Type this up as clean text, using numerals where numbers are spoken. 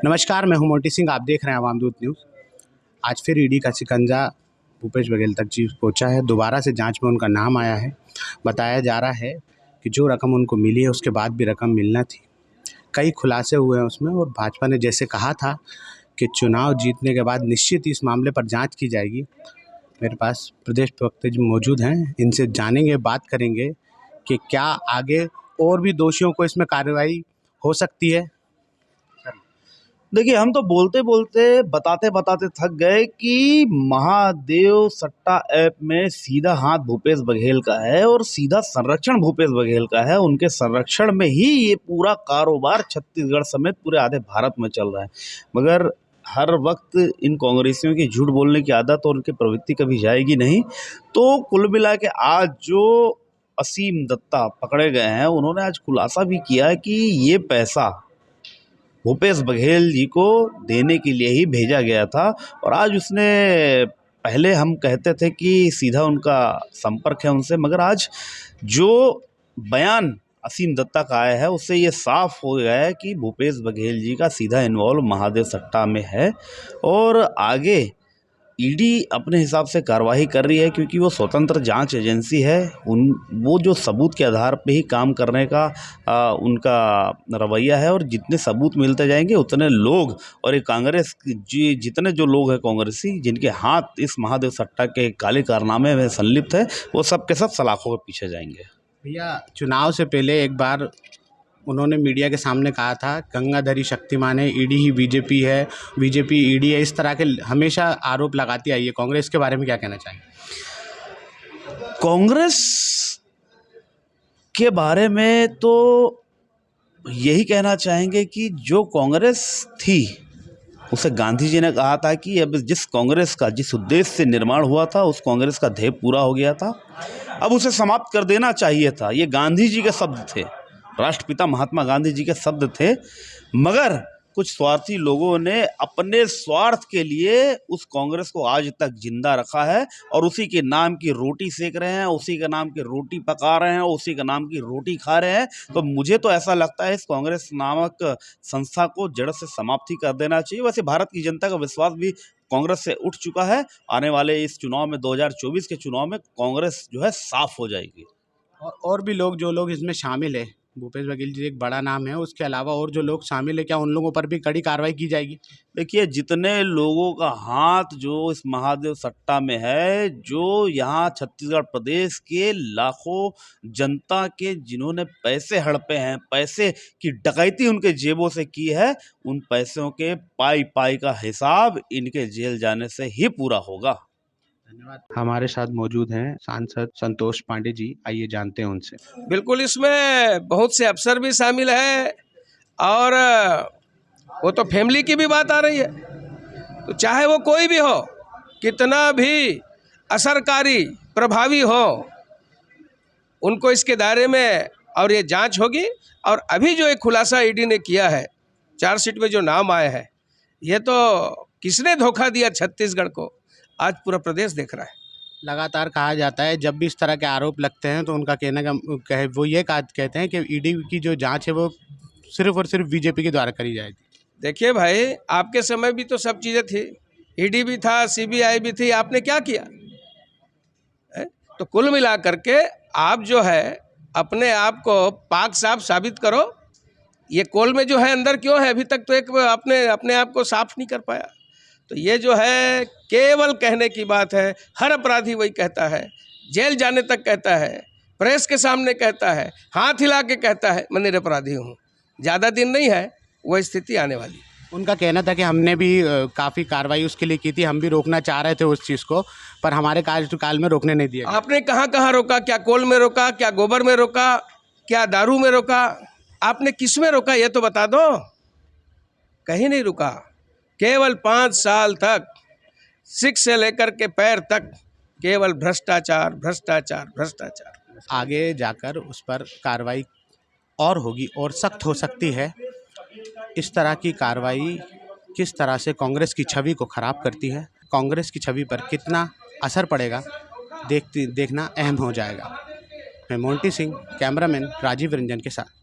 नमस्कार, मैं हूं मोंटी सिंह। आप देख रहे हैं आवाम दूत न्यूज़। आज फिर ईडी का शिकंजा भूपेश बघेल तक जी पहुंचा है। दोबारा से जांच में उनका नाम आया है। बताया जा रहा है कि जो रकम उनको मिली है उसके बाद भी रकम मिलना थी। कई खुलासे हुए हैं उसमें, और भाजपा ने जैसे कहा था कि चुनाव जीतने के बाद निश्चित इस मामले पर जाँच की जाएगी। मेरे पास प्रदेश प्रवक्ता जी मौजूद हैं, इनसे जानेंगे, बात करेंगे कि क्या आगे और भी दोषियों को इसमें कार्रवाई हो सकती है। देखिए, हम तो बोलते बोलते बताते बताते थक गए कि महादेव सट्टा ऐप में सीधा हाथ भूपेश बघेल का है और सीधा संरक्षण भूपेश बघेल का है। उनके संरक्षण में ही ये पूरा कारोबार छत्तीसगढ़ समेत पूरे आधे भारत में चल रहा है। मगर हर वक्त इन कांग्रेसियों की झूठ बोलने की आदत और उनकी प्रवृत्ति कभी जाएगी नहीं। तो कुल मिला के आज जो असीम दत्ता पकड़े गए हैं, उन्होंने आज खुलासा भी किया कि ये पैसा भूपेश बघेल जी को देने के लिए ही भेजा गया था। और आज उसने, पहले हम कहते थे कि सीधा उनका संपर्क है उनसे, मगर आज जो बयान असीम दत्ता का आया है उससे ये साफ हो गया है कि भूपेश बघेल जी का सीधा इन्वॉल्व महादेव सट्टा में है। और आगे ईडी अपने हिसाब से कार्रवाई कर रही है, क्योंकि वो स्वतंत्र जांच एजेंसी है। वो जो सबूत के आधार पे ही काम करने का उनका रवैया है। और जितने सबूत मिलते जाएंगे उतने लोग, और ये कांग्रेस जी जितने जो लोग हैं कांग्रेसी जिनके हाथ इस महादेव सट्टा के काले कारनामे में संलिप्त है, वो सब के सब सलाखों के पीछे जाएंगे। भैया, चुनाव से पहले एक बार उन्होंने मीडिया के सामने कहा था, गंगाधरी शक्तिमान है, ईडी ही बीजेपी है, बीजेपी ईडी है। इस तरह के हमेशा आरोप लगाती आई है कांग्रेस। के बारे में क्या कहना चाहेंगे? कांग्रेस के बारे में तो यही कहना चाहेंगे कि जो कांग्रेस थी उसे गांधी जी ने कहा था कि अब जिस कांग्रेस का जिस उद्देश्य से निर्माण हुआ था उस कांग्रेस का ध्येय पूरा हो गया था, अब उसे समाप्त कर देना चाहिए था। ये गांधी जी के शब्द थे, राष्ट्रपिता महात्मा गांधी जी के शब्द थे। मगर कुछ स्वार्थी लोगों ने अपने स्वार्थ के लिए उस कांग्रेस को आज तक जिंदा रखा है, और उसी के नाम की रोटी सेक रहे हैं, उसी के नाम की रोटी पका रहे हैं, उसी के नाम की रोटी खा रहे हैं। तो मुझे तो ऐसा लगता है इस कांग्रेस नामक संस्था को जड़ से समाप्ति कर देना चाहिए। वैसे भारत की जनता का विश्वास भी कांग्रेस से उठ चुका है। आने वाले इस चुनाव में 2024 के चुनाव में कांग्रेस जो है साफ हो जाएगी। और भी लोग, जो लोग इसमें शामिल है, भूपेश बघेल जी एक बड़ा नाम है, उसके अलावा और जो लोग शामिल है, क्या उन लोगों पर भी कड़ी कार्रवाई की जाएगी? देखिए, जितने लोगों का हाथ जो इस महादेव सट्टा में है, जो यहाँ छत्तीसगढ़ प्रदेश के लाखों जनता के जिन्होंने पैसे हड़पे हैं, पैसे की डकैती उनके जेबों से की है, उन पैसों के पाई पाई का हिसाब इनके जेल जाने से ही पूरा होगा। धन्यवाद। हमारे साथ मौजूद हैं सांसद संतोष पांडे जी, आइए जानते हैं उनसे। बिल्कुल, इसमें बहुत से अफसर भी शामिल है, और वो तो फैमिली की भी बात आ रही है। तो चाहे वो कोई भी हो, कितना भी असरकारी प्रभावी हो, उनको इसके दायरे में और ये जांच होगी। और अभी जो एक खुलासा ईडी ने किया है, चार्जशीट में जो नाम आए हैं, ये तो किसने धोखा दिया छत्तीसगढ़ को, आज पूरा प्रदेश देख रहा है। लगातार कहा जाता है, जब भी इस तरह के आरोप लगते हैं तो उनका वो ये कहते हैं कि ईडी की जो जांच है वो सिर्फ और सिर्फ बीजेपी के द्वारा करी जाएगी। देखिए भाई, आपके समय भी तो सब चीज़ें थी, ईडी भी था, सीबीआई भी थी, आपने क्या किया है? तो कुल मिला करके आप जो है अपने आप को पाक साफ साबित करो। ये कोल में जो है अंदर क्यों है, अभी तक तो एक आपने अपने आप को साफ नहीं कर पाया। तो ये जो है केवल कहने की बात है। हर अपराधी वही कहता है, जेल जाने तक कहता है, प्रेस के सामने कहता है, हाथ हिला के कहता है मैं निरपराधी हूँ। ज़्यादा दिन नहीं है, वह स्थिति आने वाली। उनका कहना था कि हमने भी काफ़ी कार्रवाई उसके लिए की थी, हम भी रोकना चाह रहे थे उस चीज़ को, पर हमारे कार्यकाल में रोकने नहीं दिया। आपने कहाँ कहाँ रोका? क्या कोल में रोका, क्या गोबर में रोका, क्या दारू में रोका? आपने किस में रोका ये तो बता दो। कहीं नहीं रुका। केवल 5 साल तक सिख से लेकर के पैर तक केवल भ्रष्टाचार भ्रष्टाचार भ्रष्टाचार। आगे जाकर उस पर कार्रवाई और होगी और सख्त हो सकती है। इस तरह की कार्रवाई किस तरह से कांग्रेस की छवि को खराब करती है, कांग्रेस की छवि पर कितना असर पड़ेगा, देखना अहम हो जाएगा। मैं मोंटी सिंह, कैमरामैन राजीव रंजन के साथ।